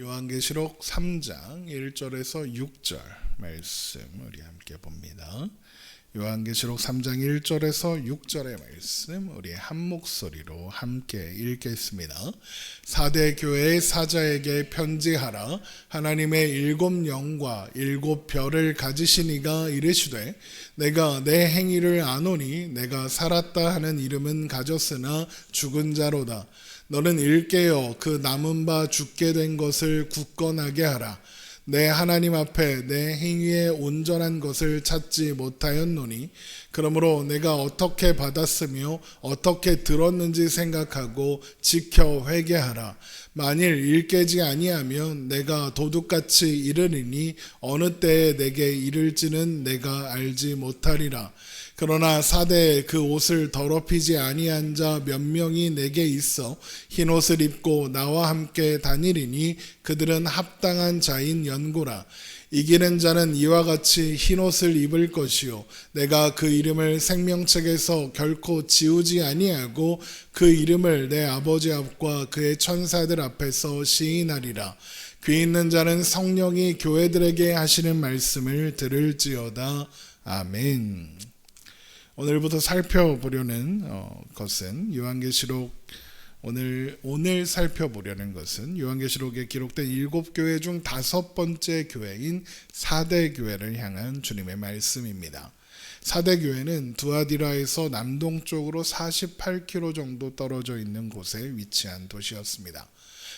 요한계시록 3장 1절에서 6절 말씀 우리 함께 봅니다. 요한계시록 3장 1절에서 6절의 말씀 우리 한 목소리로 함께 읽겠습니다. 사대 교회의 사자에게 편지하라. 하나님의 7 영과 7 별을 가지신 이가 이르시되 내가 내 행위를 아노니 내가 살았다 하는 이름은 가졌으나 죽은 자로다. 너는 일깨어 그 남은 바 죽게 된 것을 굳건하게 하라. 내 하나님 앞에 내 행위에 온전한 것을 찾지 못하였노니 그러므로 내가 어떻게 받았으며 어떻게 들었는지 생각하고 지켜 회개하라. 만일 일깨지 아니하면 내가 도둑같이 이르리니 어느 때에 내게 이를지는 내가 알지 못하리라. 그러나 사대에 그 옷을 더럽히지 아니한 자 몇 명이 내게 있어 흰 옷을 입고 나와 함께 다니리니 그들은 합당한 자인 연고라. 이기는 자는 이와 같이 흰 옷을 입을 것이요 내가 그 이름을 생명책에서 결코 지우지 아니하고 그 이름을 내 아버지 앞과 그의 천사들 앞에서 시인하리라. 귀 있는 자는 성령이 교회들에게 하시는 말씀을 들을지어다. 아멘. 오늘부터 살펴보려는 것은 요한계시록 오늘 살펴보려는 것은 요한계시록에 기록된 7교회 중 5번째 교회인 사대 교회를 향한 주님의 말씀입니다. 사대 교회는 두아디라에서 남동쪽으로 48km 정도 떨어져 있는 곳에 위치한 도시였습니다.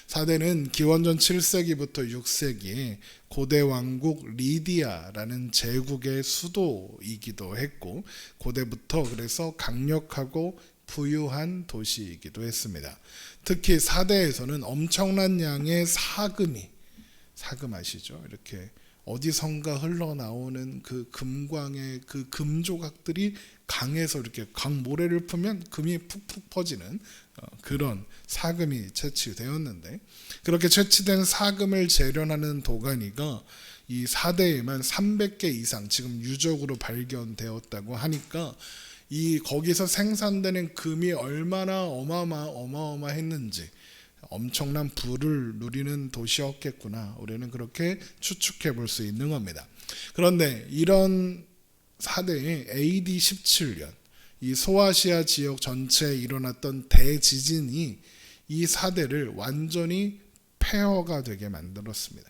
사대는 기원전 7세기부터 6세기에 고대 왕국 리디아라는 제국의 수도이기도 했고 고대부터 그래서 강력하고 부유한 도시이기도 했습니다. 특히 사대에서는 엄청난 양의 사금 아시죠? 이렇게 어디선가 흘러나오는 그 금광의 그 금조각들이 강에서 이렇게 강모래를 풀면 금이 푹푹 퍼지는 그런 사금이 채취되었는데 그렇게 채취된 사금을 재련하는 도가니가 이 사대에만 300개 이상 지금 유적으로 발견되었다고 하니까 거기서 생산되는 금이 얼마나 어마어마했는지 엄청난 부를 누리는 도시였겠구나. 우리는 그렇게 추측해 볼 수 있는 겁니다. 그런데 이런 사대에 AD 17년 이 소아시아 지역 전체에 일어났던 대지진이 이 사대를 완전히 폐허가 되게 만들었습니다.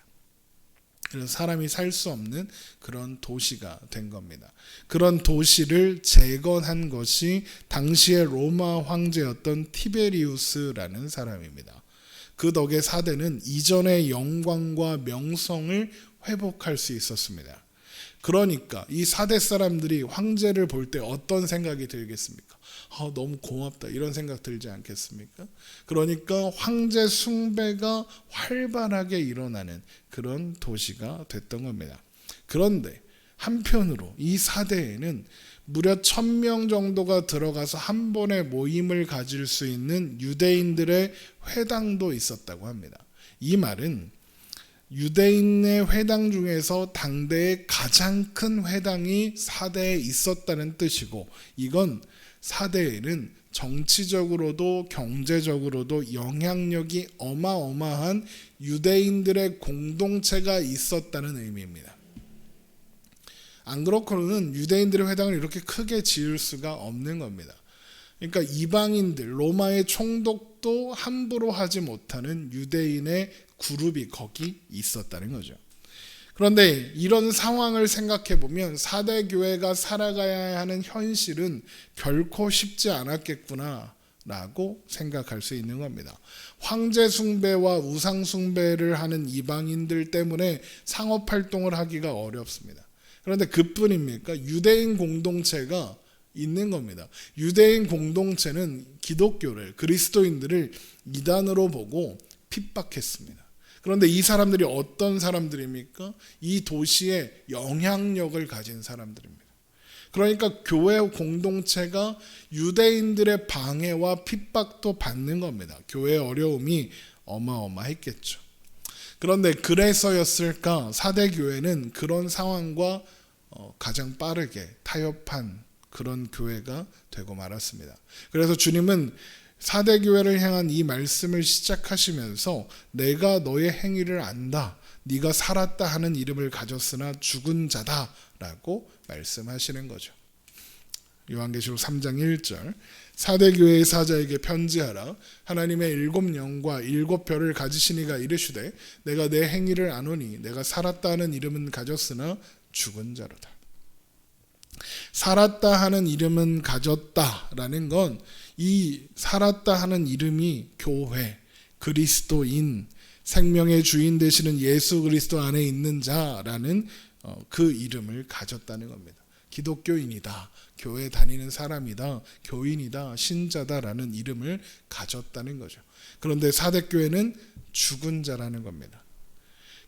그래서 사람이 살 수 없는 그런 도시가 된 겁니다. 그런 도시를 재건한 것이 당시의 로마 황제였던 티베리우스라는 사람입니다. 그 덕에 사대는 이전의 영광과 명성을 회복할 수 있었습니다. 그러니까 이 사대 사람들이 황제를 볼 때 어떤 생각이 들겠습니까? 너무 고맙다 이런 생각 들지 않겠습니까? 그러니까 황제 숭배가 활발하게 일어나는 그런 도시가 됐던 겁니다. 그런데 한편으로 이 사대에는 무려 1000명 정도가 들어가서 한 번에 모임을 가질 수 있는 유대인들의 회당도 있었다고 합니다. 이 말은 유대인의 회당 중에서 당대의 가장 큰 회당이 사대에 있었다는 뜻이고 이건 사대에는 정치적으로도 경제적으로도 영향력이 어마어마한 유대인들의 공동체가 있었다는 의미입니다. 안 그렇고는 유대인들의 회당을 이렇게 크게 지을 수가 없는 겁니다. 그러니까 이방인들, 로마의 총독도 함부로 하지 못하는 유대인의 그룹이 거기 있었다는 거죠. 그런데 이런 상황을 생각해 보면 사대 교회가 살아가야 하는 현실은 결코 쉽지 않았겠구나 라고 생각할 수 있는 겁니다. 황제 숭배와 우상 숭배를 하는 이방인들 때문에 상업 활동을 하기가 어렵습니다. 그런데 그뿐입니까? 유대인 공동체가 있는 겁니다. 유대인 공동체는 기독교를, 그리스도인들을 이단으로 보고 핍박했습니다. 그런데 이 사람들이 어떤 사람들입니까? 이 도시에 영향력을 가진 사람들입니다. 그러니까 교회 공동체가 유대인들의 방해와 핍박도 받는 겁니다. 교회의 어려움이 어마어마했겠죠. 그런데 그래서였을까? 사대 교회는 그런 상황과 가장 빠르게 타협한 그런 교회가 되고 말았습니다. 그래서 주님은 4대 교회를 향한 이 말씀을 시작하시면서 내가 너의 행위를 안다. 네가 살았다 하는 이름을 가졌으나 죽은 자다라고 말씀하시는 거죠. 요한계시록 3장 1절 4대 교회의 사자에게 편지하라. 하나님의 7영과 7별을 가지신 이가 이르시되 내가 내 행위를 아노니 내가 살았다 하는 이름은 가졌으나 죽은 자로다. 살았다 하는 이름은 가졌다라는 건 이 살았다 하는 이름이 교회, 그리스도인, 생명의 주인 되시는 예수 그리스도 안에 있는 자라는 그 이름을 가졌다는 겁니다. 기독교인이다, 교회 다니는 사람이다, 교인이다, 신자다라는 이름을 가졌다는 거죠. 그런데 4대 교회는 죽은 자라는 겁니다.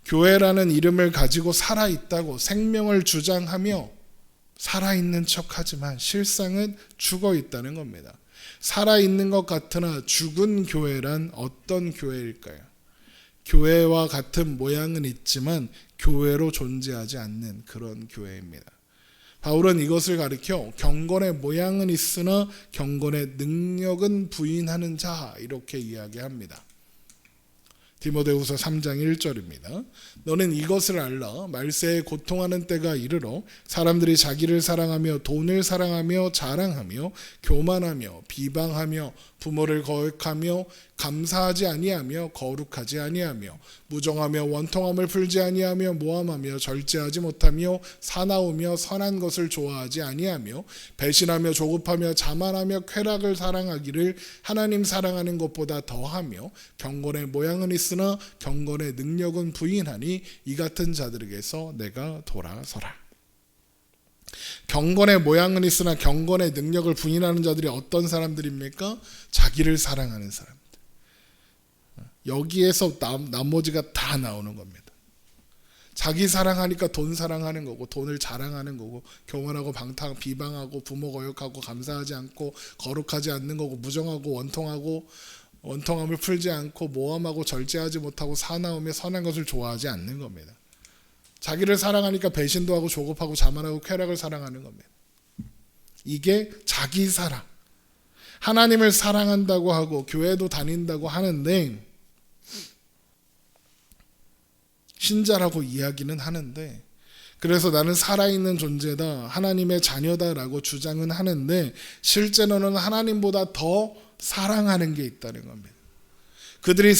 교회라는 이름을 가지고 살아있다고 생명을 주장하며 살아있는 척하지만 실상은 죽어있다는 겁니다. 살아있는 것 같으나 죽은 교회란 어떤 교회일까요? 교회와 같은 모양은 있지만 교회로 존재하지 않는 그런 교회입니다. 바울은 이것을 가리켜 경건의 모양은 있으나 경건의 능력은 부인하는 자 이렇게 이야기합니다. 디모데후서 3장 1절입니다. 너는 이것을 알라. 말세에 고통하는 때가 이르러 사람들이 자기를 사랑하며 돈을 사랑하며 자랑하며 교만하며 비방하며 부모를 거역하며 감사하지 아니하며 거룩하지 아니하며 무정하며 원통함을 풀지 아니하며 모함하며 절제하지 못하며 사나우며 선한 것을 좋아하지 아니하며 배신하며 조급하며 자만하며 쾌락을 사랑하기를 하나님 사랑하는 것보다 더하며 경건의 모양은 있으나 경건의 능력은 부인하니 이 같은 자들에게서 내가 돌아서라. 경건의 모양은 있으나 경건의 능력을 부인하는 자들이 어떤 사람들입니까? 자기를 사랑하는 사람들. 여기에서 나머지가 다 나오는 겁니다. 자기 사랑하니까 돈 사랑하는 거고 돈을 자랑하는 거고 교만하고 비방하고 부모 거역하고 감사하지 않고 거룩하지 않는 거고 무정하고 원통함을 풀지 않고 모함하고 절제하지 못하고 사나우며 선한 것을 좋아하지 않는 겁니다. 자기를 사랑하니까 배신도 하고 조급하고 자만하고 쾌락을 사랑하는 겁니다. 이게 자기 사랑. 하나님을 사랑한다고 하고 교회도 다닌다고 하는데 신자라고 이야기는 하는데 그래서 나는 살아있는 존재다, 하나님의 자녀다라고 주장은 하는데 실제로는 하나님보다 더 사랑하는 게 있다는 겁니다. 그들이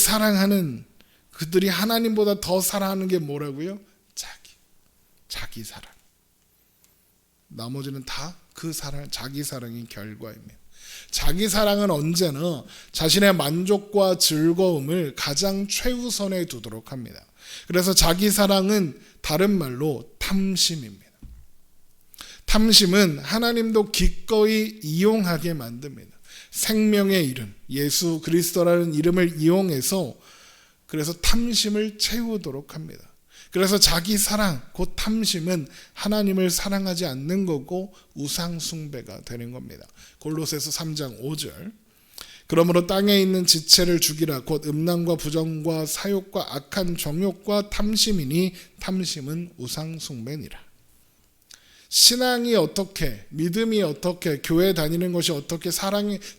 하나님보다 더 사랑하는 게 뭐라고요? 자기 사랑. 나머지는 다 그 사랑, 자기 사랑의 결과입니다. 자기 사랑은 언제나 자신의 만족과 즐거움을 가장 최우선에 두도록 합니다. 그래서 자기 사랑은 다른 말로 탐심입니다. 탐심은 하나님도 기꺼이 이용하게 만듭니다. 생명의 이름, 예수 그리스도라는 이름을 이용해서 그래서 탐심을 채우도록 합니다. 그래서 자기 사랑, 곧 탐심은 하나님을 사랑하지 않는 거고 우상 숭배가 되는 겁니다. 골로새서 3장 5절 그러므로 땅에 있는 지체를 죽이라. 곧 음란과 부정과 사욕과 악한 정욕과 탐심이니 탐심은 우상 숭배니라. 신앙이 어떻게, 믿음이 어떻게, 교회 다니는 것이 어떻게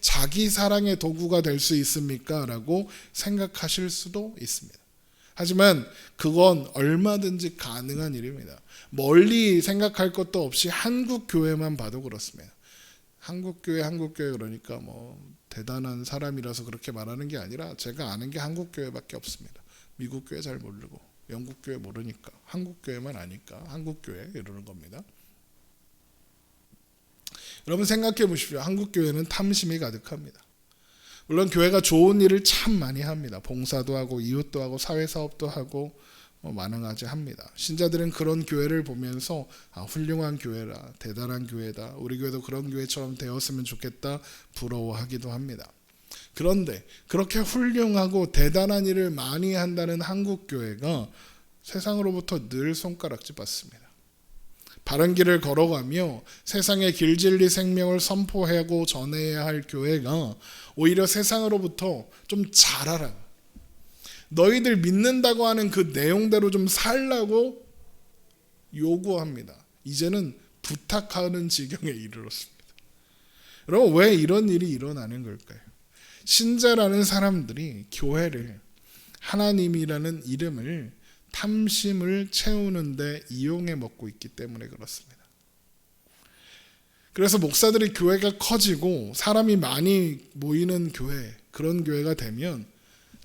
자기 사랑의 도구가 될 수 있습니까? 라고 생각하실 수도 있습니다. 하지만 그건 얼마든지 가능한 일입니다. 멀리 생각할 것도 없이 한국 교회만 봐도 그렇습니다. 한국 교회 그러니까 뭐 대단한 사람이라서 그렇게 말하는 게 아니라 제가 아는 게 한국 교회밖에 없습니다. 미국 교회 잘 모르고 영국 교회 모르니까 한국 교회만 아니까 한국 교회 이러는 겁니다. 여러분 생각해 보십시오. 한국 교회는 탐심이 가득합니다. 물론 교회가 좋은 일을 참 많이 합니다. 봉사도 하고 이웃도 하고 사회사업도 하고 많은 합니다. 신자들은 그런 교회를 보면서 훌륭한 교회라, 대단한 교회다, 우리 교회도 그런 교회처럼 되었으면 좋겠다 부러워하기도 합니다. 그런데 그렇게 훌륭하고 대단한 일을 많이 한다는 한국 교회가 세상으로부터 늘 손가락질 받습니다. 바른 길을 걸어가며 세상의 길 진리 생명을 선포하고 전해야 할 교회가 오히려 세상으로부터 좀 잘하라, 너희들 믿는다고 하는 그 내용대로 좀 살라고 요구합니다. 이제는 부탁하는 지경에 이르렀습니다. 여러분 왜 이런 일이 일어나는 걸까요? 신자라는 사람들이 교회를, 하나님이라는 이름을 탐심을 채우는데 이용해 먹고 있기 때문에 그렇습니다. 그래서 목사들이 교회가 커지고 사람이 많이 모이는 교회, 그런 교회가 되면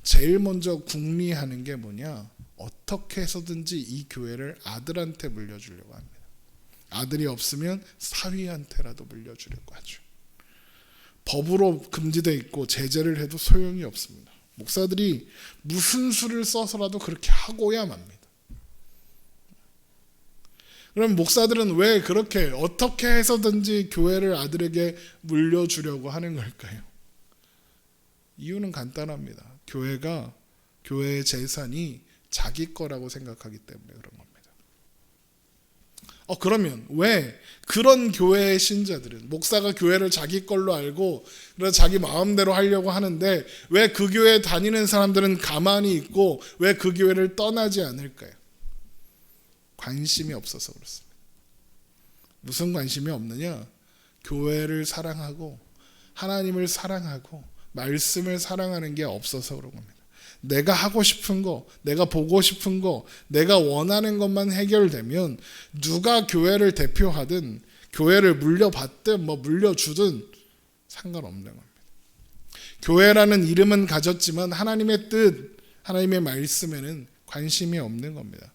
제일 먼저 궁리하는 게 뭐냐? 어떻게 해서든지 이 교회를 아들한테 물려주려고 합니다. 아들이 없으면 사위한테라도 물려주려고 하죠. 법으로 금지되어 있고 제재를 해도 소용이 없습니다. 목사들이 무슨 수를 써서라도 그렇게 하고야 맙니다. 그럼 목사들은 왜 그렇게 어떻게 해서든지 교회를 아들에게 물려주려고 하는 걸까요? 이유는 간단합니다. 교회의 재산이 자기 거라고 생각하기 때문에 그런 겁니다. 그러면 왜 그런 교회의 신자들은, 목사가 교회를 자기 걸로 알고 그래서 자기 마음대로 하려고 하는데 왜 그 교회에 다니는 사람들은 가만히 있고 왜 그 교회를 떠나지 않을까요? 관심이 없어서 그렇습니다. 무슨 관심이 없느냐? 교회를 사랑하고 하나님을 사랑하고 말씀을 사랑하는 게 없어서 그런 겁니다. 내가 하고 싶은 거, 내가 보고 싶은 거, 내가 원하는 것만 해결되면 누가 교회를 대표하든 교회를 물려받든 물려주든 상관없는 겁니다. 교회라는 이름은 가졌지만 하나님의 뜻, 하나님의 말씀에는 관심이 없는 겁니다.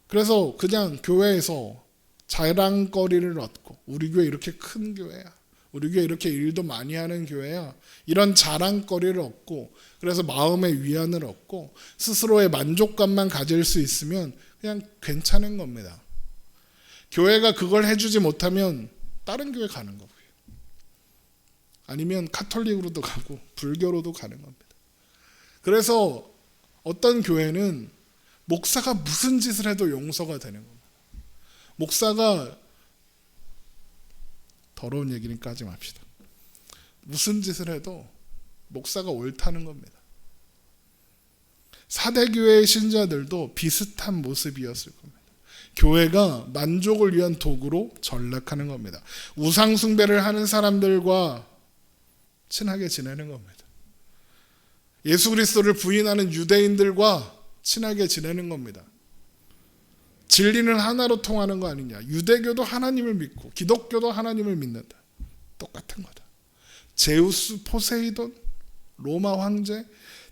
그래서 그냥 교회에서 자랑거리를 얻고, 우리 교회 이렇게 큰 교회야, 우리 교회 이렇게 일도 많이 하는 교회야, 이런 자랑거리를 얻고, 그래서 마음의 위안을 얻고 스스로의 만족감만 가질 수 있으면 그냥 괜찮은 겁니다. 교회가 그걸 해주지 못하면 다른 교회 가는 거고요. 아니면 카톨릭으로도 가고 불교로도 가는 겁니다. 그래서 어떤 교회는 목사가 무슨 짓을 해도 용서가 되는 겁니다. 목사가, 더러운 얘기니까 하지 맙시다. 무슨 짓을 해도 목사가 옳다는 겁니다. 사대교회의 신자들도 비슷한 모습이었을 겁니다. 교회가 만족을 위한 도구로 전락하는 겁니다. 우상숭배를 하는 사람들과 친하게 지내는 겁니다. 예수 그리스도를 부인하는 유대인들과 친하게 지내는 겁니다. 진리는 하나로 통하는 거 아니냐. 유대교도 하나님을 믿고 기독교도 하나님을 믿는다. 똑같은 거다. 제우스, 포세이돈, 로마 황제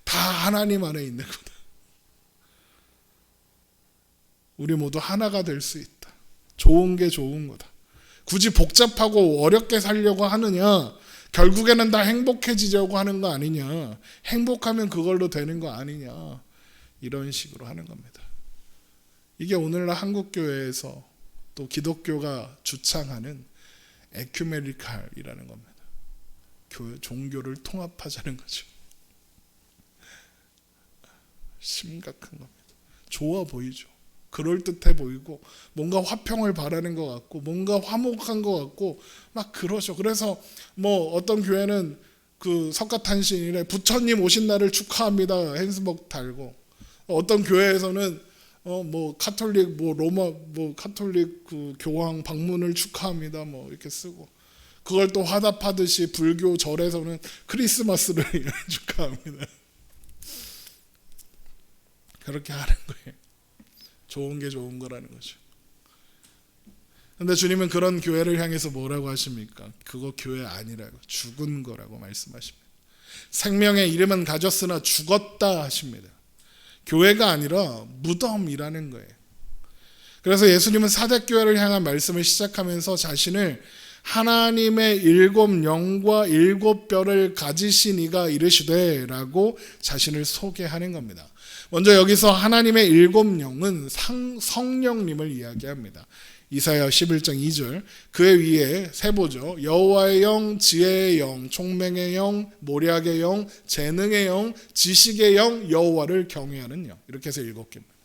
다 하나님 안에 있는 거다. 우리 모두 하나가 될 수 있다. 좋은 게 좋은 거다. 굳이 복잡하고 어렵게 살려고 하느냐? 결국에는 다 행복해지려고 하는 거 아니냐? 행복하면 그걸로 되는 거 아니냐? 이런 식으로 하는 겁니다. 이게 오늘날 한국교회에서 또 기독교가 주창하는 에큐메니칼이라는 겁니다. 종교를 통합하자는 거죠. 심각한 겁니다. 좋아 보이죠. 그럴듯해 보이고 뭔가 화평을 바라는 것 같고 뭔가 화목한 것 같고 막 그러죠. 그래서 어떤 교회는 그 석가탄신일에 부처님 오신 날을 축하합니다 핸스복 달고, 어떤 교회에서는 카톨릭 로마 카톨릭 그 교황 방문을 축하합니다 이렇게 쓰고, 그걸 또 화답하듯이 불교 절에서는 크리스마스를 축하합니다. 그렇게 하는 거예요. 좋은 게 좋은 거라는 거죠. 그런데 주님은 그런 교회를 향해서 뭐라고 하십니까? 그거 교회 아니라고, 죽은 거라고 말씀하십니다. 생명의 이름은 가졌으나 죽었다 하십니다. 교회가 아니라 무덤이라는 거예요. 그래서 예수님은 사대교회를 향한 말씀을 시작하면서 자신을 하나님의 7 영과 7 뼈를 가지신 이가 이르시되 라고 자신을 소개하는 겁니다. 먼저 여기서 하나님의 7 영은 성령님을 이야기합니다. 이사야 11장 2절, 그의 위에 세보죠. 여호와의 영, 지혜의 영, 총명의 영, 모략의 영, 재능의 영, 지식의 영, 여호와를 경외하는 영, 이렇게 해서 7개입니다.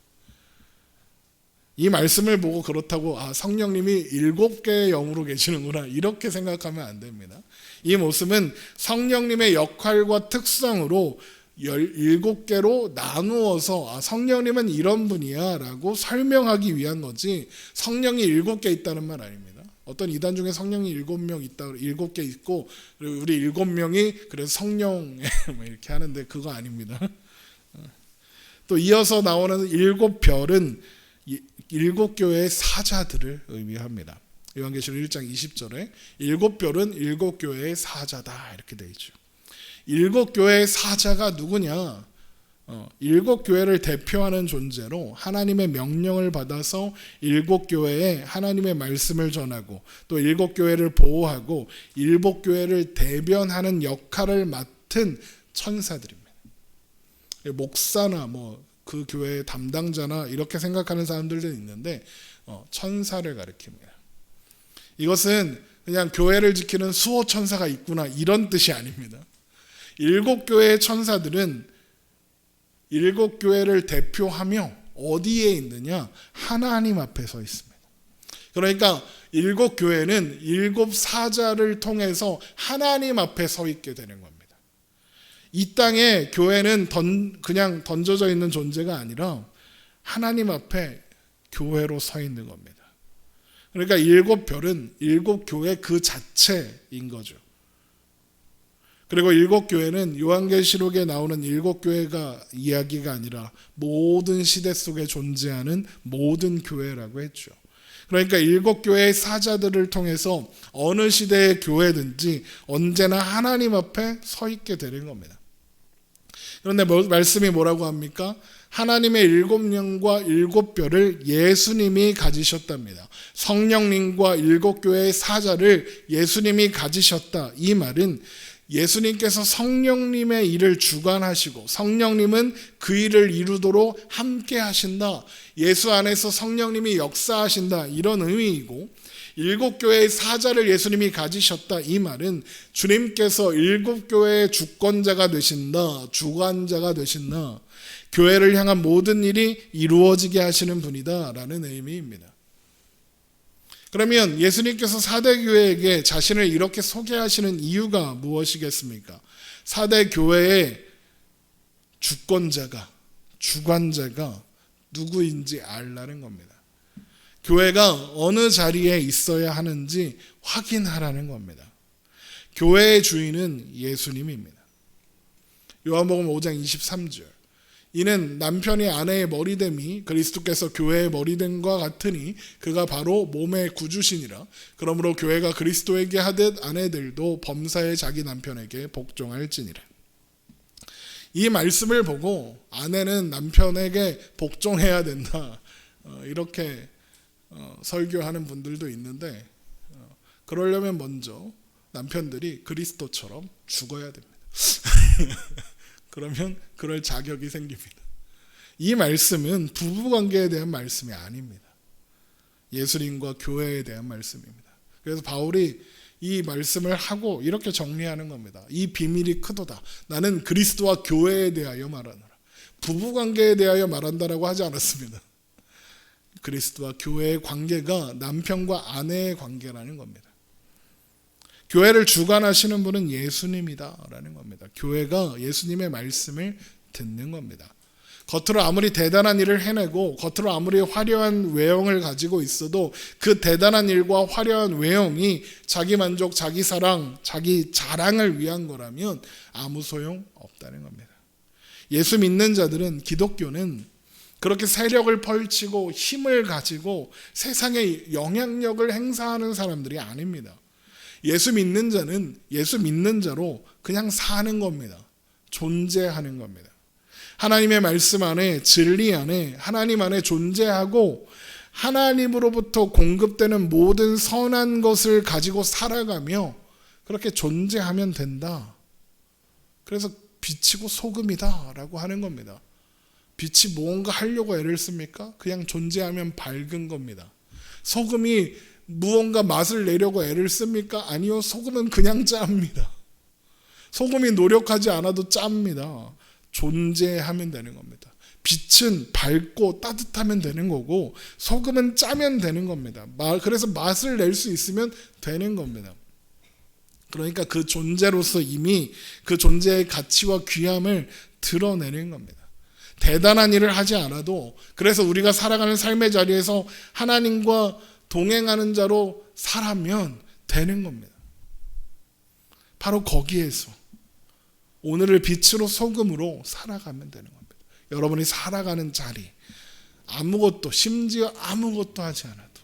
이 말씀을 보고 그렇다고 성령님이 7개의 영으로 계시는구나 이렇게 생각하면 안 됩니다. 이 모습은 성령님의 역할과 특성으로 17개로 나누어서 성령님은 이런 분이야 라고 설명하기 위한 거지 성령이 7개 있다는 말 아닙니다. 어떤 이단 중에 성령이 7명 있다, 7개 있고 그리고 우리 7명이 그래서 성령 뭐 이렇게 하는데 그거 아닙니다. 또 이어서 나오는 7별은 7교회의 사자들을 의미합니다. 요한계시록 1장 20절에 7별은 7교회의 사자다 이렇게 되어 있죠. 7교회의 사자가 누구냐? 7교회를 대표하는 존재로 하나님의 명령을 받아서 7교회에 하나님의 말씀을 전하고 또 7교회를 보호하고 7교회를 대변하는 역할을 맡은 천사들입니다. 목사나 그 교회의 담당자나 이렇게 생각하는 사람들도 있는데 천사를 가리킵니다. 이것은 그냥 교회를 지키는 수호 천사가 있구나 이런 뜻이 아닙니다. 7교회의 천사들은 7교회를 대표하며 어디에 있느냐? 하나님 앞에 서 있습니다. 그러니까 7교회는 7사자를 통해서 하나님 앞에 서 있게 되는 겁니다. 이 땅에 교회는 그냥 던져져 있는 존재가 아니라 하나님 앞에 교회로 서 있는 겁니다. 그러니까 7별은 7교회 그 자체인 거죠. 그리고 7교회는 요한계시록에 나오는 7교회가 이야기가 아니라 모든 시대 속에 존재하는 모든 교회라고 했죠. 그러니까 7교회의 사자들을 통해서 어느 시대의 교회든지 언제나 하나님 앞에 서 있게 되는 겁니다. 그런데 말씀이 뭐라고 합니까? 하나님의 7영과 7별을 예수님이 가지셨답니다. 성령님과 7교회의 사자를 예수님이 가지셨다. 이 말은 예수님께서 성령님의 일을 주관하시고 성령님은 그 일을 이루도록 함께 하신다. 예수 안에서 성령님이 역사하신다. 이런 의미이고 7교회의 사자를 예수님이 가지셨다. 이 말은 주님께서 7교회의 주권자가 되신다. 주관자가 되신다. 교회를 향한 모든 일이 이루어지게 하시는 분이다 라는 의미입니다. 그러면 예수님께서 4대 교회에게 자신을 이렇게 소개하시는 이유가 무엇이겠습니까? 4대 교회의 주권자가, 주관자가 누구인지 알라는 겁니다. 교회가 어느 자리에 있어야 하는지 확인하라는 겁니다. 교회의 주인은 예수님입니다. 요한복음 5장 23절. 이는 남편이 아내의 머리됨이 그리스도께서 교회의 머리됨과 같으니 그가 바로 몸의 구주시니라. 그러므로 교회가 그리스도에게 하듯 아내들도 범사에 자기 남편에게 복종할지니라. 이 말씀을 보고 아내는 남편에게 복종해야 된다 이렇게 설교하는 분들도 있는데 그러려면 먼저 남편들이 그리스도처럼 죽어야 됩니다. 그러면 그럴 자격이 생깁니다. 이 말씀은 부부관계에 대한 말씀이 아닙니다. 예수님과 교회에 대한 말씀입니다. 그래서 바울이 이 말씀을 하고 이렇게 정리하는 겁니다. 이 비밀이 크도다. 나는 그리스도와 교회에 대하여 말하노라. 부부관계에 대하여 말한다라고 하지 않았습니다. 그리스도와 교회의 관계가 남편과 아내의 관계라는 겁니다. 교회를 주관하시는 분은 예수님이다라는 겁니다. 교회가 예수님의 말씀을 듣는 겁니다. 겉으로 아무리 대단한 일을 해내고 겉으로 아무리 화려한 외형을 가지고 있어도 그 대단한 일과 화려한 외형이 자기 만족, 자기 사랑, 자기 자랑을 위한 거라면 아무 소용 없다는 겁니다. 예수 믿는 자들은, 기독교는 그렇게 세력을 펼치고 힘을 가지고 세상에 영향력을 행사하는 사람들이 아닙니다. 예수 믿는 자는 예수 믿는 자로 그냥 사는 겁니다. 존재하는 겁니다. 하나님의 말씀 안에, 진리 안에, 하나님 안에 존재하고 하나님으로부터 공급되는 모든 선한 것을 가지고 살아가며 그렇게 존재하면 된다. 그래서 빛이고 소금이다 라고 하는 겁니다. 빛이 무언가 하려고 애를 씁니까? 그냥 존재하면 밝은 겁니다. 소금이 무언가 맛을 내려고 애를 씁니까? 아니요. 소금은 그냥 짭니다. 소금이 노력하지 않아도 짭니다. 존재하면 되는 겁니다. 빛은 밝고 따뜻하면 되는 거고 소금은 짜면 되는 겁니다. 그래서 맛을 낼 수 있으면 되는 겁니다. 그러니까 그 존재로서 이미 그 존재의 가치와 귀함을 드러내는 겁니다. 대단한 일을 하지 않아도, 그래서 우리가 살아가는 삶의 자리에서 하나님과 동행하는 자로 살아면 되는 겁니다. 바로 거기에서 오늘을 빛으로 소금으로 살아가면 되는 겁니다. 여러분이 살아가는 자리, 아무것도, 심지어 아무것도 하지 않아도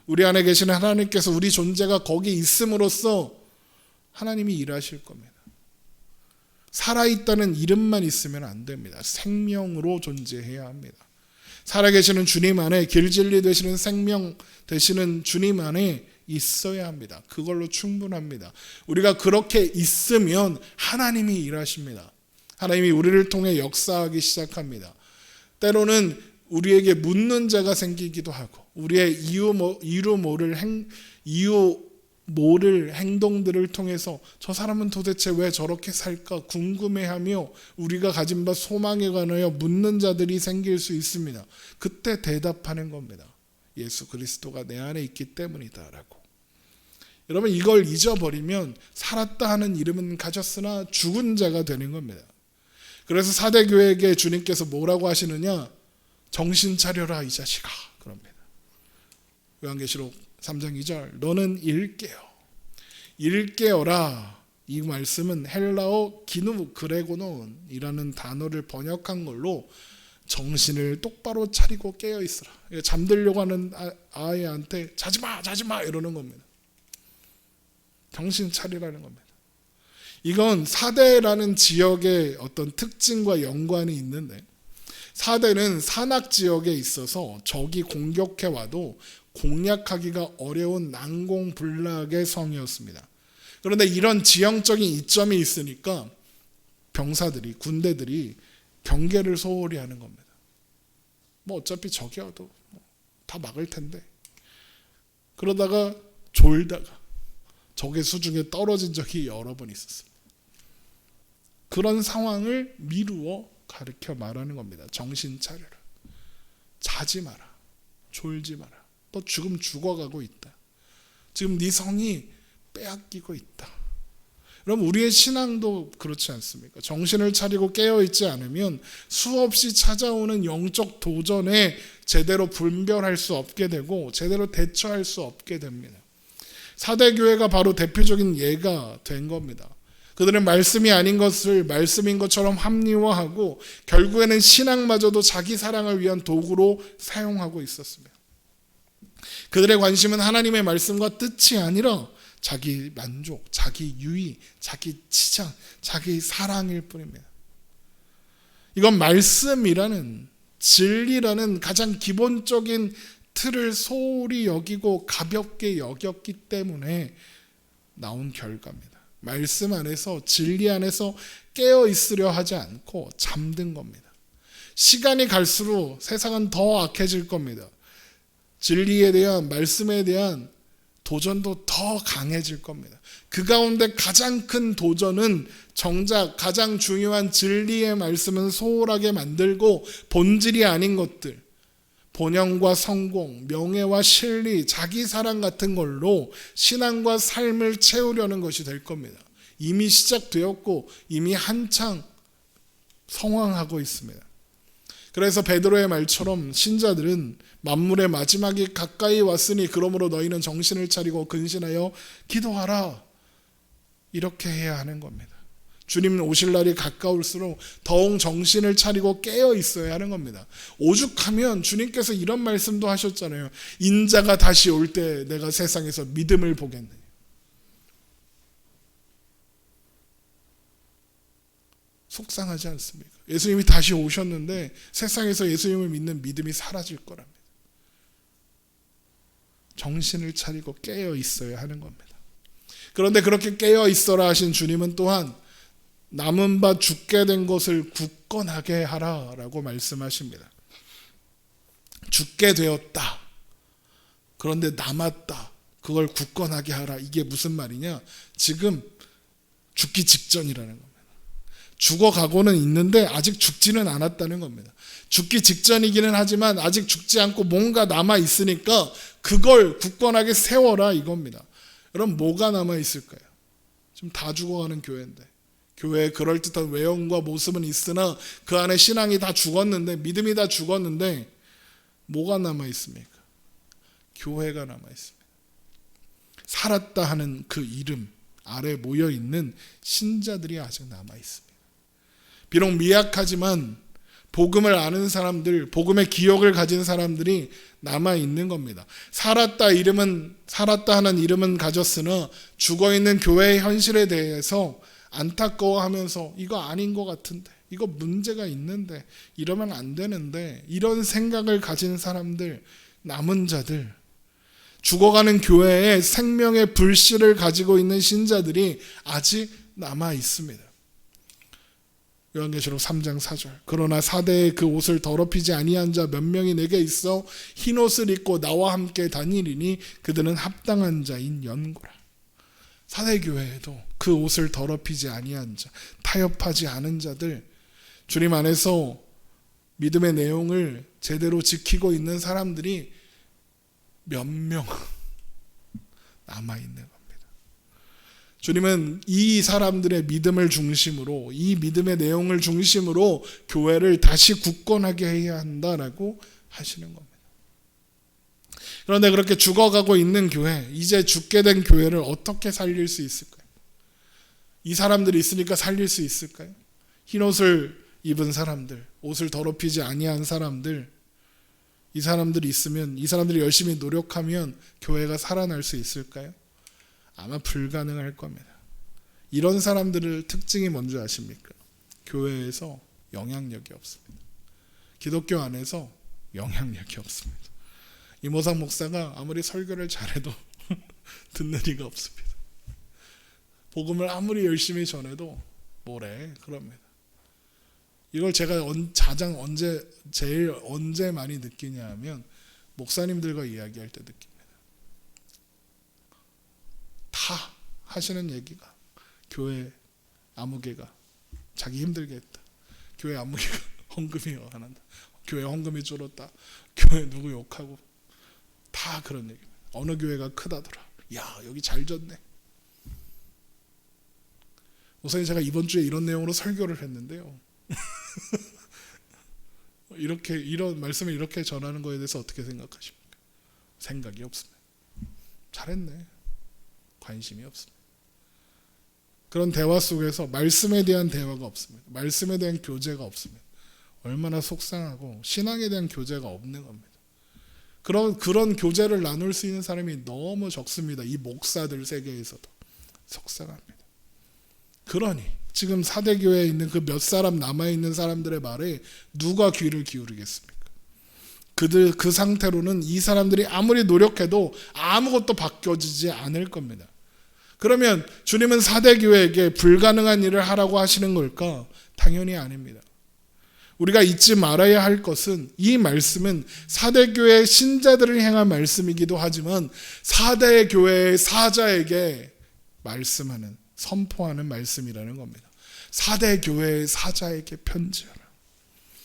우리 안에 계시는 하나님께서 우리 존재가 거기 있음으로써 하나님이 일하실 겁니다. 살아있다는 이름만 있으면 안 됩니다. 생명으로 존재해야 합니다. 살아계시는 주님 안에, 길 진리 되시는 생명 되시는 주님 안에 있어야 합니다. 그걸로 충분합니다. 우리가 그렇게 있으면 하나님이 일하십니다. 하나님이 우리를 통해 역사하기 시작합니다. 때로는 우리에게 묻는 자가 생기기도 하고, 우리의 이유 모를 행동들을 통해서 저 사람은 도대체 왜 저렇게 살까 궁금해하며 우리가 가진 바 소망에 관하여 묻는 자들이 생길 수 있습니다. 그때 대답하는 겁니다. 예수 그리스도가 내 안에 있기 때문이다라고. 여러분, 이걸 잊어버리면 살았다 하는 이름은 가졌으나 죽은 자가 되는 겁니다. 그래서 사대교회에게 주님께서 뭐라고 하시느냐? 정신 차려라 이 자식아, 그럽니다. 요한계시록 3장 2절, 너는 일깨어라. 이 말씀은 헬라어 기누 그레고논이라는 단어를 번역한 걸로 정신을 똑바로 차리고 깨어 있으라. 잠들려고 하는 아이한테 자지마 이러는 겁니다. 정신 차리라는 겁니다. 이건 사대라는 지역의 어떤 특징과 연관이 있는데, 사대는 산악 지역에 있어서 적이 공격해 와도 공략하기가 어려운 난공불락의 성이었습니다. 그런데 이런 지형적인 이점이 있으니까 병사들이, 군대들이 경계를 소홀히 하는 겁니다. 뭐 어차피 적이어도 다 막을 텐데. 그러다가 졸다가 적의 수중에 떨어진 적이 여러 번 있었습니다. 그런 상황을 미루어 가르쳐 말하는 겁니다. 정신 차려라. 자지 마라. 졸지 마라. 너 지금 죽어가고 있다. 지금 네 성이 빼앗기고 있다. 그럼 우리의 신앙도 그렇지 않습니까? 정신을 차리고 깨어있지 않으면 수없이 찾아오는 영적 도전에 제대로 분별할 수 없게 되고 제대로 대처할 수 없게 됩니다. 사대교회가 바로 대표적인 예가 된 겁니다. 그들은 말씀이 아닌 것을 말씀인 것처럼 합리화하고 결국에는 신앙마저도 자기 사랑을 위한 도구로 사용하고 있었습니다. 그들의 관심은 하나님의 말씀과 뜻이 아니라 자기 만족, 자기 유의, 자기 치장, 자기 사랑일 뿐입니다. 이건 말씀이라는, 진리라는 가장 기본적인 틀을 소홀히 여기고 가볍게 여겼기 때문에 나온 결과입니다. 말씀 안에서, 진리 안에서 깨어 있으려 하지 않고 잠든 겁니다. 시간이 갈수록 세상은 더 악해질 겁니다. 진리에 대한, 말씀에 대한 도전도 더 강해질 겁니다. 그 가운데 가장 큰 도전은 정작 가장 중요한 진리의 말씀은 소홀하게 만들고 본질이 아닌 것들, 본영과 성공, 명예와 실리, 자기 사랑 같은 걸로 신앙과 삶을 채우려는 것이 될 겁니다. 이미 시작되었고 이미 한창 성황하고 있습니다. 그래서 베드로의 말처럼 신자들은 만물의 마지막이 가까이 왔으니 그러므로 너희는 정신을 차리고 근신하여 기도하라. 이렇게 해야 하는 겁니다. 주님 오실 날이 가까울수록 더욱 정신을 차리고 깨어 있어야 하는 겁니다. 오죽하면 주님께서 이런 말씀도 하셨잖아요. 인자가 다시 올 때 내가 세상에서 믿음을 보겠느냐. 속상하지 않습니까? 예수님이 다시 오셨는데 세상에서 예수님을 믿는 믿음이 사라질 거랍니다. 정신을 차리고 깨어 있어야 하는 겁니다. 그런데 그렇게 깨어 있어라 하신 주님은 또한 남은 바 죽게 된 것을 굳건하게 하라라고 말씀하십니다. 죽게 되었다. 그런데 남았다. 그걸 굳건하게 하라. 이게 무슨 말이냐? 지금 죽기 직전이라는 겁니다. 죽어가고는 있는데 아직 죽지는 않았다는 겁니다. 죽기 직전이기는 하지만 아직 죽지 않고 뭔가 남아있으니까 그걸 굳건하게 세워라 이겁니다. 여러분, 뭐가 남아있을까요? 지금 다 죽어가는 교회인데, 교회에 그럴듯한 외형과 모습은 있으나 그 안에 신앙이 다 죽었는데, 믿음이 다 죽었는데 뭐가 남아있습니까? 교회가 남아 있습니다. 살았다 하는 그 이름 아래 모여 있는 신자들이 아직 남아 있습니다. 비록 미약하지만 복음을 아는 사람들, 복음의 기억을 가진 사람들이 남아 있는 겁니다. 살았다 하는 이름은 가졌으나 죽어 있는 교회의 현실에 대해서 안타까워하면서 이거 아닌 것 같은데, 이거 문제가 있는데, 이러면 안 되는데, 이런 생각을 가진 사람들, 남은 자들, 죽어가는 교회에 생명의 불씨를 가지고 있는 신자들이 아직 남아 있습니다. 요한계시록 3장 4절. 그러나 사대에 그 옷을 더럽히지 아니한 자 몇 명이 내게 있어 흰 옷을 입고 나와 함께 다니리니 그들은 합당한 자인 연고라. 사대 교회에도 그 옷을 더럽히지 아니한 자, 타협하지 않은 자들, 주님 안에서 믿음의 내용을 제대로 지키고 있는 사람들이 몇 명 남아있는 겁니다. 주님은 이 사람들의 믿음을 중심으로, 이 믿음의 내용을 중심으로 교회를 다시 굳건하게 해야 한다라고 하시는 겁니다. 그런데 그렇게 죽어가고 있는 교회, 이제 죽게 된 교회를 어떻게 살릴 수 있을까요? 이 사람들이 있으니까 살릴 수 있을까요? 흰 옷을 입은 사람들, 옷을 더럽히지 아니한 사람들, 이 사람들이 있으면, 이 사람들이 열심히 노력하면 교회가 살아날 수 있을까요? 아마 불가능할 겁니다. 이런 사람들의 특징이 뭔지 아십니까? 교회에서 영향력이 없습니다. 기독교 안에서 영향력이 없습니다. 이모상 목사가 아무리 설교를 잘해도 듣는 이가 없습니다. 복음을 아무리 열심히 전해도 뭐래 그럽니다. 이걸 제가 제일 언제 많이 느끼냐 하면 목사님들과 이야기할 때 느낍니다. 다 하시는 얘기가 교회 아무개가 자기 힘들게 했다. 교회 아무개가 헌금이 안 한다. 교회 헌금이 줄었다. 교회 누구 욕하고 다 그런 얘기입니다. 어느 교회가 크다더라. 야 여기 잘 졌네. 목사님 제가 이번 주에 이런 내용으로 설교를 했는데요. 이런 말씀을 이렇게 전하는 거에 대해서 어떻게 생각하십니까? 생각이 없습니다. 잘했네. 관심이 없습니다. 그런 대화 속에서 말씀에 대한 대화가 없습니다. 말씀에 대한 교제가 없습니다. 얼마나 속상하고 신앙에 대한 교제가 없는 겁니다. 그런 교제를 나눌 수 있는 사람이 너무 적습니다. 이 목사들 세계에서도 속상합니다. 그러니 지금 사대교회에 있는 그 몇 사람 남아있는 사람들의 말에 누가 귀를 기울이겠습니까? 그 상태로는 이 사람들이 아무리 노력해도 아무것도 바뀌어지지 않을 겁니다. 그러면 주님은 사대교회에게 불가능한 일을 하라고 하시는 걸까? 당연히 아닙니다. 우리가 잊지 말아야 할 것은 이 말씀은 사대교회 신자들을 향한 말씀이기도 하지만 사대교회의 사자에게 말씀하는, 선포하는 말씀이라는 겁니다. 사대교회의 사자에게 편지하라.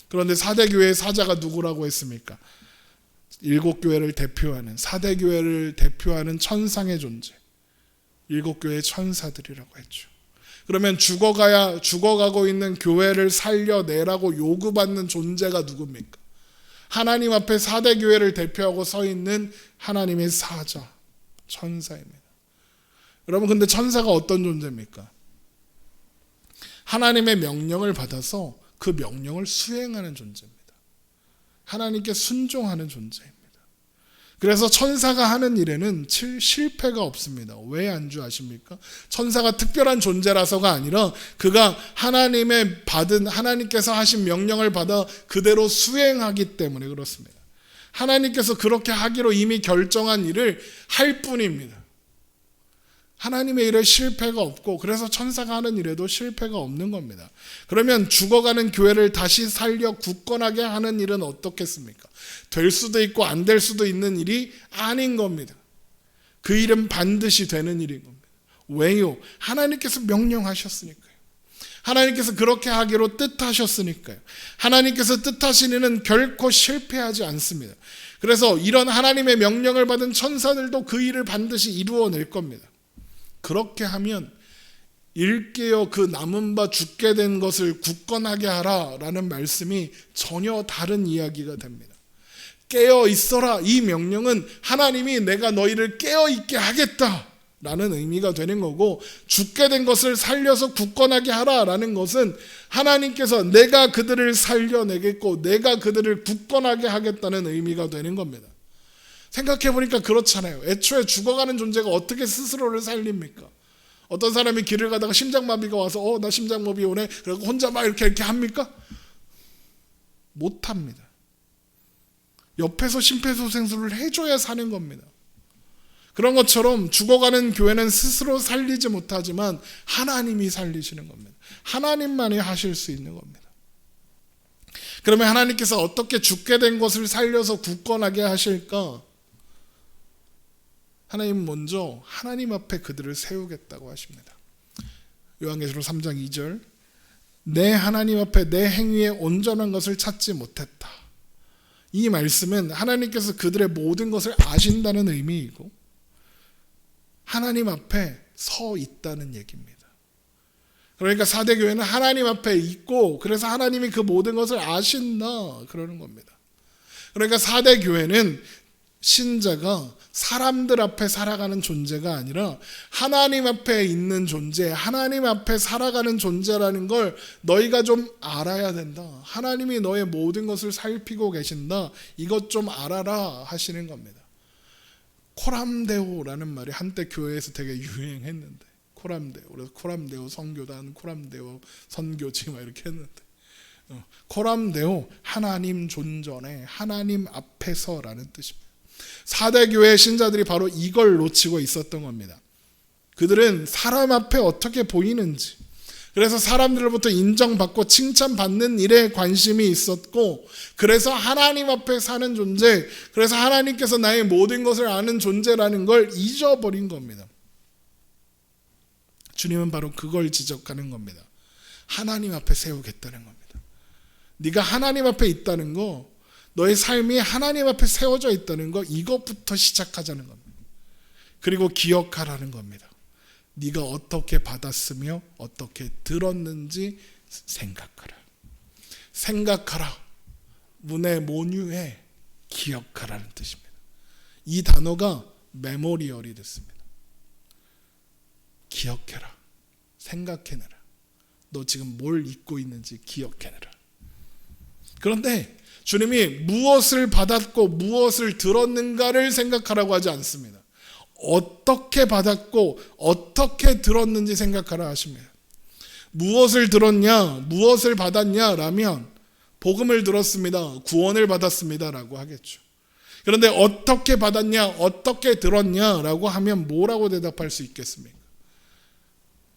그런데 사대교회의 사자가 누구라고 했습니까? 7교회를 대표하는, 사대교회를 대표하는 천상의 존재, 7교회의 천사들이라고 했죠. 그러면 죽어가고 있는 교회를 살려내라고 요구받는 존재가 누굽니까? 하나님 앞에 사대교회를 대표하고 서 있는 하나님의 사자, 천사입니다. 여러분 근데 천사가 어떤 존재입니까? 하나님의 명령을 받아서 그 명령을 수행하는 존재입니다. 하나님께 순종하는 존재입니다. 그래서 천사가 하는 일에는 실패가 없습니다. 왜 안 줄 아십니까? 천사가 특별한 존재라서가 아니라 그가 하나님께서 하신 명령을 받아 그대로 수행하기 때문에 그렇습니다. 하나님께서 그렇게 하기로 이미 결정한 일을 할 뿐입니다. 하나님의 일에 실패가 없고 그래서 천사가 하는 일에도 실패가 없는 겁니다. 그러면 죽어가는 교회를 다시 살려 굳건하게 하는 일은 어떻겠습니까? 될 수도 있고 안 될 수도 있는 일이 아닌 겁니다. 그 일은 반드시 되는 일인 겁니다. 왜요? 하나님께서 명령하셨으니까요. 하나님께서 그렇게 하기로 뜻하셨으니까요. 하나님께서 뜻하신 일은 결코 실패하지 않습니다. 그래서 이런 하나님의 명령을 받은 천사들도 그 일을 반드시 이루어낼 겁니다. 그렇게 하면 일깨어 그 남은 바 죽게 된 것을 굳건하게 하라라는 말씀이 전혀 다른 이야기가 됩니다. 깨어 있어라. 이 명령은 하나님이 내가 너희를 깨어 있게 하겠다 라는 의미가 되는 거고, 죽게 된 것을 살려서 굳건하게 하라 라는 것은 하나님께서 내가 그들을 살려내겠고 내가 그들을 굳건하게 하겠다는 의미가 되는 겁니다. 생각해 보니까 그렇잖아요. 애초에 죽어가는 존재가 어떻게 스스로를 살립니까? 어떤 사람이 길을 가다가 심장마비가 와서 나 심장마비 오네 그리고 혼자 막 이렇게 합니까? 못합니다. 옆에서 심폐소생술을 해줘야 사는 겁니다. 그런 것처럼 죽어가는 교회는 스스로 살리지 못하지만 하나님이 살리시는 겁니다. 하나님만이 하실 수 있는 겁니다. 그러면 하나님께서 어떻게 죽게 된 것을 살려서 굳건하게 하실까? 하나님 먼저 하나님 앞에 그들을 세우겠다고 하십니다. 요한계시록 3장 2절, 내 하나님 앞에 내 행위에 온전한 것을 찾지 못했다. 이 말씀은 하나님께서 그들의 모든 것을 아신다는 의미이고 하나님 앞에 서 있다는 얘기입니다. 그러니까 사대교회는 하나님 앞에 있고 그래서 하나님이 그 모든 것을 아신다 그러는 겁니다. 그러니까 사대교회는 신자가 사람들 앞에 살아가는 존재가 아니라 하나님 앞에 있는 존재, 하나님 앞에 살아가는 존재라는 걸 너희가 좀 알아야 된다. 하나님이 너의 모든 것을 살피고 계신다. 이것 좀 알아라 하시는 겁니다. 코람데오라는 말이 한때 교회에서 되게 유행했는데, 코람데오, 그래서 코람데오 선교단, 코람데오 선교지 막 이렇게 했는데, 코람데오 하나님 존전에 하나님 앞에서라는 뜻입니다. 사대교회 신자들이 바로 이걸 놓치고 있었던 겁니다. 그들은 사람 앞에 어떻게 보이는지, 그래서 사람들로부터 인정받고 칭찬받는 일에 관심이 있었고, 그래서 하나님 앞에 사는 존재, 그래서 하나님께서 나의 모든 것을 아는 존재라는 걸 잊어버린 겁니다. 주님은 바로 그걸 지적하는 겁니다. 하나님 앞에 세우겠다는 겁니다. 네가 하나님 앞에 있다는 거, 너의 삶이 하나님 앞에 세워져 있다는 거, 이것부터 시작하자는 겁니다. 그리고 기억하라는 겁니다. 네가 어떻게 받았으며 어떻게 들었는지 생각하라. 생각하라. 문에 모뉴에 기억하라는 뜻입니다. 이 단어가 메모리얼이 됐습니다. 기억해라. 생각해내라. 너 지금 뭘 잊고 있는지 기억해내라. 그런데 주님이 무엇을 받았고 무엇을 들었는가를 생각하라고 하지 않습니다. 어떻게 받았고 어떻게 들었는지 생각하라 하십니다. 무엇을 들었냐, 무엇을 받았냐 라면 복음을 들었습니다, 구원을 받았습니다 라고 하겠죠. 그런데 어떻게 받았냐, 어떻게 들었냐 라고 하면 뭐라고 대답할 수 있겠습니까?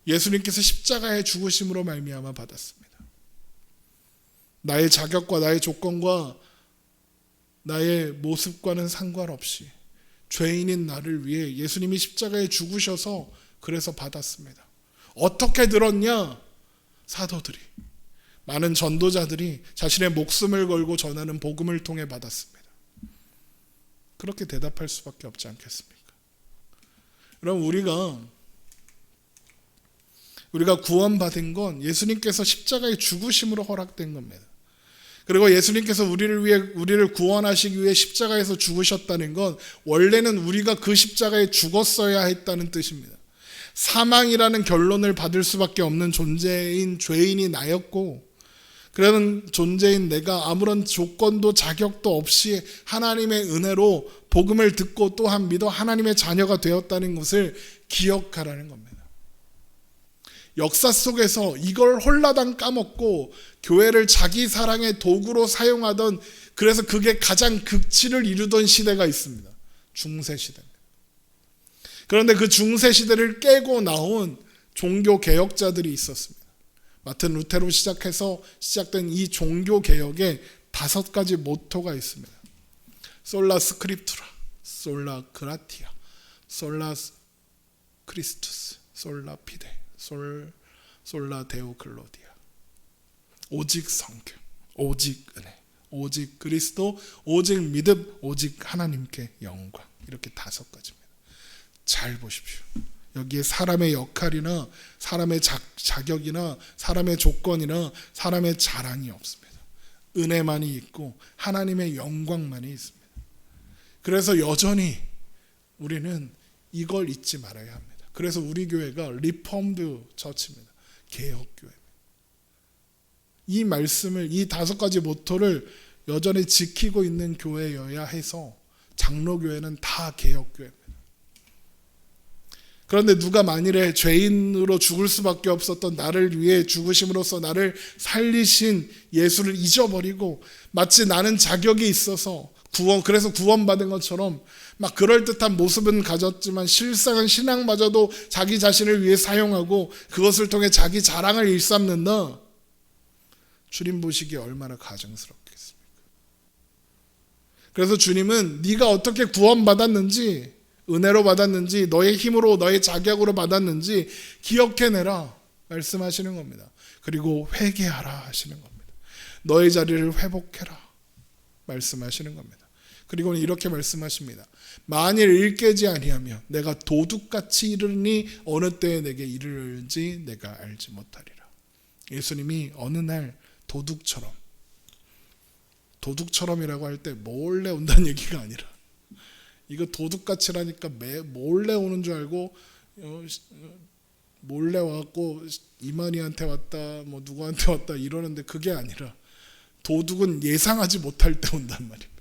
예수님께서 십자가의 죽으심으로 말미암아 받았습니다. 나의 자격과 나의 조건과 나의 모습과는 상관없이 죄인인 나를 위해 예수님이 십자가에 죽으셔서 그래서 받았습니다. 어떻게 들었냐? 사도들이, 많은 전도자들이 자신의 목숨을 걸고 전하는 복음을 통해 받았습니다. 그렇게 대답할 수밖에 없지 않겠습니까? 그럼 우리가 구원받은 건 예수님께서 십자가의 죽으심으로 허락된 겁니다. 그리고 예수님께서 우리를 구원하시기 위해 십자가에서 죽으셨다는 건 원래는 우리가 그 십자가에 죽었어야 했다는 뜻입니다. 사망이라는 결론을 받을 수밖에 없는 존재인 죄인이 나였고, 그런 존재인 내가 아무런 조건도 자격도 없이 하나님의 은혜로 복음을 듣고 또한 믿어 하나님의 자녀가 되었다는 것을 기억하라는 겁니다. 역사 속에서 이걸 홀라당 까먹고 교회를 자기 사랑의 도구로 사용하던, 그래서 그게 가장 극치를 이루던 시대가 있습니다. 중세시대입니다. 그런데 그 중세시대를 깨고 나온 종교개혁자들이 있었습니다. 마틴 루테로 시작해서 시작된 이 종교개혁에 5가지 모토가 있습니다. 솔라 스크립투라, 솔라 그라티아, 솔라 크리스투스, 솔라 피데, 솔라 데오 글로디아. 오직 성경, 오직 은혜, 오직 그리스도, 오직 믿음, 오직 하나님께 영광. 이렇게 5가지입니다. 잘 보십시오. 여기에 사람의 역할이나 사람의 자격이나 사람의 조건이나 사람의 자랑이 없습니다. 은혜만이 있고 하나님의 영광만이 있습니다. 그래서 여전히 우리는 이걸 잊지 말아야 합니다. 그래서 우리 교회가 리폼드 처치입니다. 개혁교회. 이 말씀을, 이 5가지 모토를 여전히 지키고 있는 교회여야 해서 장로교회는 다 개혁교회입니다. 그런데 누가 만일에 죄인으로 죽을 수밖에 없었던 나를 위해 죽으심으로써 나를 살리신 예수를 잊어버리고 마치 나는 자격이 있어서 그래서 구원받은 것처럼 막 그럴듯한 모습은 가졌지만 실상은 신앙마저도 자기 자신을 위해 사용하고 그것을 통해 자기 자랑을 일삼는다. 주님 보시기에 얼마나 가증스럽겠습니까? 그래서 주님은 네가 어떻게 구원받았는지, 은혜로 받았는지, 너의 힘으로 너의 자격으로 받았는지 기억해내라 말씀하시는 겁니다. 그리고 회개하라 하시는 겁니다. 너의 자리를 회복해라 말씀하시는 겁니다. 그리고 이렇게 말씀하십니다. 만일 일깨지 아니하면 내가 도둑같이 이르니 어느 때에 내게 이르는지 내가 알지 못하리라. 예수님이 어느 날 도둑처럼이라고 할 때 몰래 온다는 얘기가 아니라, 이거 도둑같이라니까 몰래 오는 줄 알고 몰래 와갖고 이만희한테 왔다 뭐 누구한테 왔다 이러는데 그게 아니라 도둑은 예상하지 못할 때 온단 말입니다.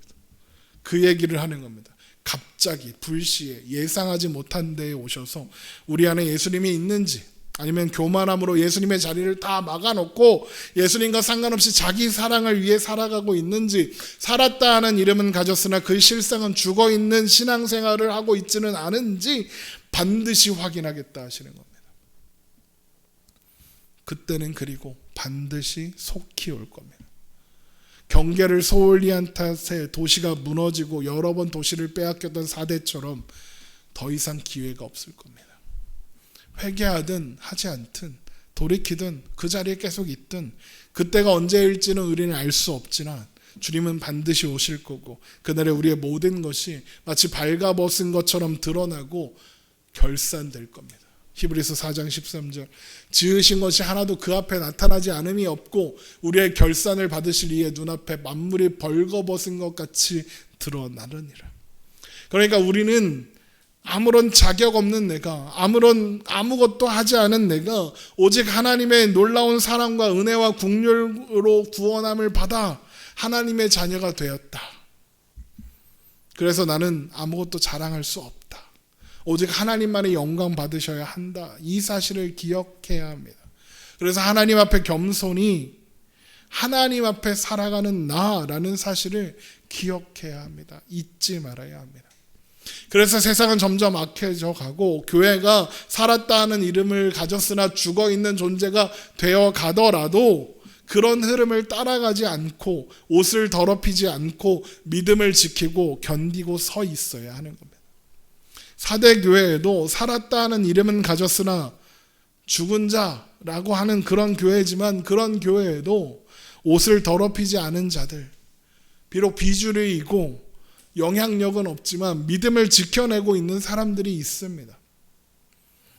그 얘기를 하는 겁니다. 갑자기 불시에 예상하지 못한 데에 오셔서 우리 안에 예수님이 있는지, 아니면 교만함으로 예수님의 자리를 다 막아놓고 예수님과 상관없이 자기 사랑을 위해 살아가고 있는지, 살았다 하는 이름은 가졌으나 그 실상은 죽어있는 신앙생활을 하고 있지는 않은지 반드시 확인하겠다 하시는 겁니다. 그때는 그리고 반드시 속히 올 겁니다. 경계를 소홀히 한 탓에 도시가 무너지고 여러 번 도시를 빼앗겼던 사대처럼 더 이상 기회가 없을 겁니다. 회개하든 하지 않든 돌이키든 그 자리에 계속 있든 그때가 언제일지는 우리는 알 수 없지만 주님은 반드시 오실 거고 그날에 우리의 모든 것이 마치 발가벗은 것처럼 드러나고 결산될 겁니다. 히브리서 4장 13절 지으신 것이 하나도 그 앞에 나타나지 않음이 없고 우리의 결산을 받으실 이의 눈앞에 만물이 벌거벗은 것 같이 드러나느니라. 그러니까 우리는 아무런 자격 없는 내가, 아무것도 하지 않은 내가 오직 하나님의 놀라운 사랑과 은혜와 긍휼으로 구원함을 받아 하나님의 자녀가 되었다. 그래서 나는 아무것도 자랑할 수 없다. 오직 하나님만의 영광 받으셔야 한다. 이 사실을 기억해야 합니다. 그래서 하나님 앞에 겸손히 하나님 앞에 살아가는 나라는 사실을 기억해야 합니다. 잊지 말아야 합니다. 그래서 세상은 점점 악해져 가고 교회가 살았다 하는 이름을 가졌으나 죽어있는 존재가 되어 가더라도 그런 흐름을 따라가지 않고 옷을 더럽히지 않고 믿음을 지키고 견디고 서 있어야 하는 겁니다. 사대교회에도 살았다 하는 이름은 가졌으나 죽은 자라고 하는 그런 교회지만 그런 교회에도 옷을 더럽히지 않은 자들, 비록 비주류이고 영향력은 없지만 믿음을 지켜내고 있는 사람들이 있습니다.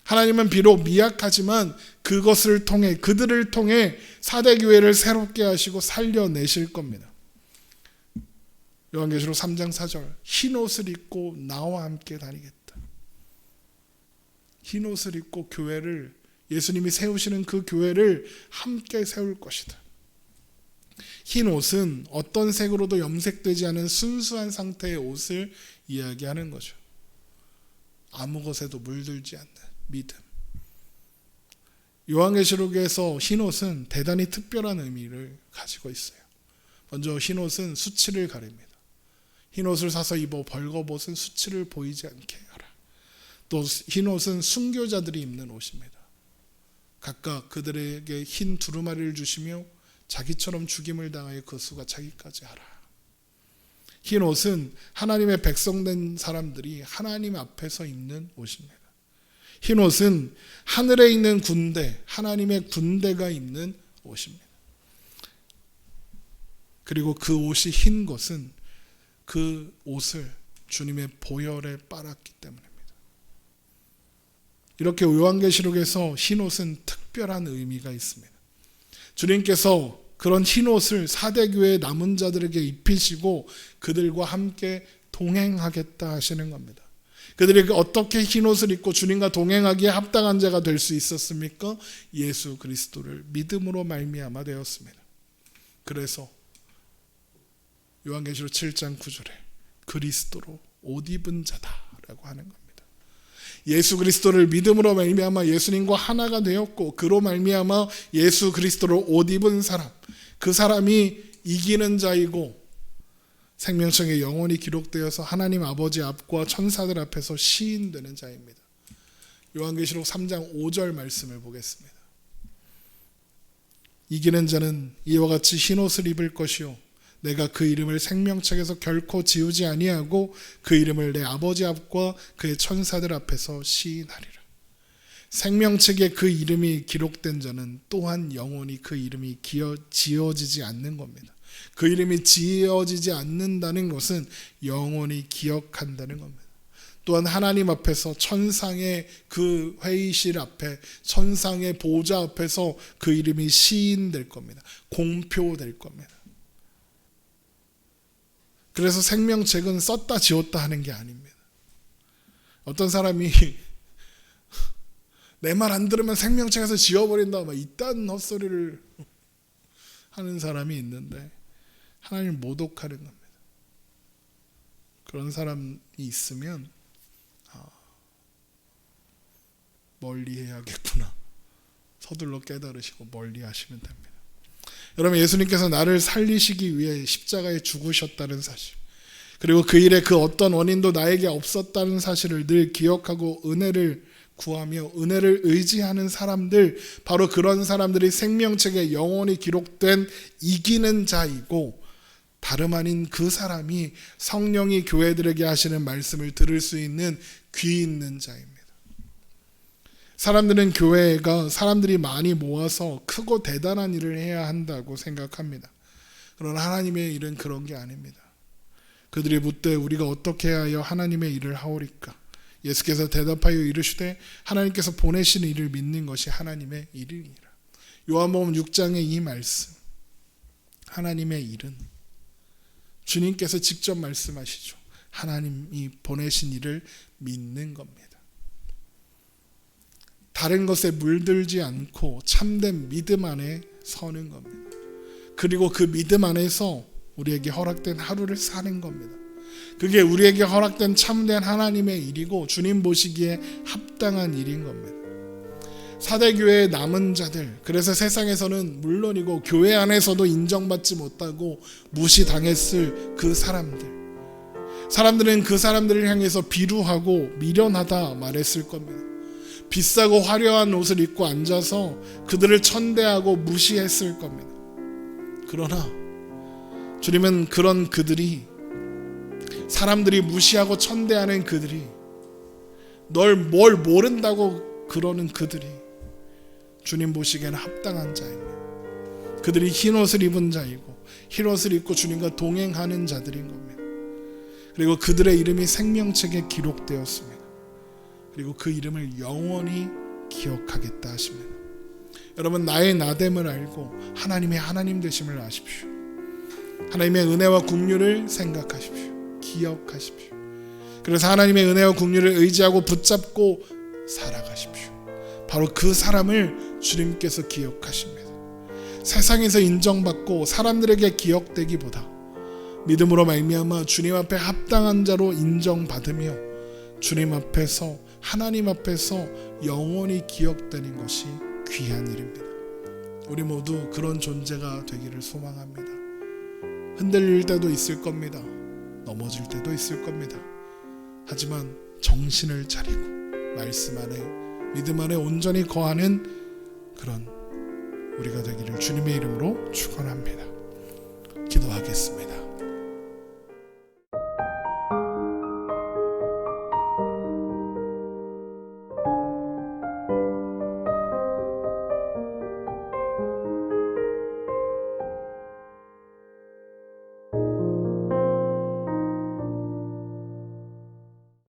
하나님은 비록 미약하지만 그것을 통해, 그들을 통해 사대교회를 새롭게 하시고 살려내실 겁니다. 요한계시록 3장 4절 흰 옷을 입고 나와 함께 다니겠다. 흰 옷을 입고 교회를, 예수님이 세우시는 그 교회를 함께 세울 것이다. 흰 옷은 어떤 색으로도 염색되지 않은 순수한 상태의 옷을 이야기하는 거죠. 아무 것에도 물들지 않는 믿음. 요한계시록에서 흰 옷은 대단히 특별한 의미를 가지고 있어요. 먼저 흰 옷은 수치를 가립니다. 흰 옷을 사서 입어 벌거벗은 수치를 보이지 않게 하라. 또 흰 옷은 순교자들이 입는 옷입니다. 각각 그들에게 흰 두루마리를 주시며 자기처럼 죽임을 당하여 그 수가 차기까지 하라. 흰 옷은 하나님의 백성된 사람들이 하나님 앞에서 입는 옷입니다. 흰 옷은 하늘에 있는 군대, 하나님의 군대가 입는 옷입니다. 그리고 그 옷이 흰 것은 그 옷을 주님의 보혈에 빨았기 때문입니다. 이렇게 요한계시록에서 흰 옷은 특별한 의미가 있습니다. 주님께서 그런 흰옷을 사대교회 남은 자들에게 입히시고 그들과 함께 동행하겠다 하시는 겁니다. 그들이 어떻게 흰옷을 입고 주님과 동행하기에 합당한 자가 될 수 있었습니까? 예수 그리스도를 믿음으로 말미암아 되었습니다. 그래서 요한계시록 7장 9절에 그리스도로 옷 입은 자다라고 하는 겁니다. 예수 그리스도를 믿음으로 말미암아 예수님과 하나가 되었고 그로 말미암아 예수 그리스도로 옷 입은 사람, 그 사람이 이기는 자이고 생명책에 영원히 기록되어서 하나님 아버지 앞과 천사들 앞에서 시인되는 자입니다. 요한계시록 3장 5절 말씀을 보겠습니다. 이기는 자는 이와 같이 흰옷을 입을 것이요 내가 그 이름을 생명책에서 결코 지우지 아니하고 그 이름을 내 아버지 앞과 그의 천사들 앞에서 시인하리라. 생명책에 그 이름이 기록된 자는 또한 영원히 그 이름이 지어지지 않는 겁니다. 그 이름이 지어지지 않는다는 것은 영원히 기억한다는 겁니다. 또한 하나님 앞에서 천상의 그 회의실 앞에 천상의 보좌 앞에서 그 이름이 시인될 겁니다. 공표될 겁니다. 그래서 생명책은 썼다 지웠다 하는 게 아닙니다. 어떤 사람이 내 말 안 들으면 생명책에서 지워버린다 막 이딴 헛소리를 하는 사람이 있는데 하나님을 모독하는 겁니다. 그런 사람이 있으면 멀리 해야겠구나. 서둘러 깨달으시고 멀리 하시면 됩니다. 여러분, 예수님께서 나를 살리시기 위해 십자가에 죽으셨다는 사실, 그리고 그 일에 그 어떤 원인도 나에게 없었다는 사실을 늘 기억하고 은혜를 구하며 은혜를 의지하는 사람들, 바로 그런 사람들이 생명책에 영원히 기록된 이기는 자이고, 다름 아닌 그 사람이 성령이 교회들에게 하시는 말씀을 들을 수 있는 귀 있는 자입니다. 사람들은 교회가 사람들이 많이 모아서 크고 대단한 일을 해야 한다고 생각합니다. 그러나 하나님의 일은 그런 게 아닙니다. 그들이 묻되 우리가 어떻게 하여 하나님의 일을 하오리까? 예수께서 대답하여 이르시되 하나님께서 보내신 일을 믿는 것이 하나님의 일이니라. 요한복음 6장의 이 말씀, 하나님의 일은 주님께서 직접 말씀하시죠. 하나님이 보내신 일을 믿는 겁니다. 다른 것에 물들지 않고 참된 믿음 안에 서는 겁니다. 그리고 그 믿음 안에서 우리에게 허락된 하루를 사는 겁니다. 그게 우리에게 허락된 참된 하나님의 일이고 주님 보시기에 합당한 일인 겁니다. 사대교회의 남은 자들, 그래서 세상에서는 물론이고 교회 안에서도 인정받지 못하고 무시당했을 그 사람들은 그 사람들을 향해서 비루하고 미련하다 말했을 겁니다. 비싸고 화려한 옷을 입고 앉아서 그들을 천대하고 무시했을 겁니다. 그러나 주님은 그런 그들이, 사람들이 무시하고 천대하는 그들이, 널 뭘 모른다고 그러는 그들이 주님 보시기에는 합당한 자입니다. 그들이 흰옷을 입은 자이고 흰옷을 입고 주님과 동행하는 자들인 겁니다. 그리고 그들의 이름이 생명책에 기록되었습니다. 그리고 그 이름을 영원히 기억하겠다 하십니다. 여러분, 나의 나됨을 알고 하나님의 하나님 되심을 아십시오. 하나님의 은혜와 긍휼을 생각하십시오. 기억하십시오. 그래서 하나님의 은혜와 긍휼을 의지하고 붙잡고 살아가십시오. 바로 그 사람을 주님께서 기억하십니다. 세상에서 인정받고 사람들에게 기억되기보다 믿음으로 말미암아 주님 앞에 합당한 자로 인정받으며 주님 앞에서, 하나님 앞에서 영원히 기억되는 것이 귀한 일입니다. 우리 모두 그런 존재가 되기를 소망합니다. 흔들릴 때도 있을 겁니다. 넘어질 때도 있을 겁니다. 하지만 정신을 차리고 말씀 안에, 믿음 안에 온전히 거하는 그런 우리가 되기를 주님의 이름으로 축원합니다. 기도하겠습니다.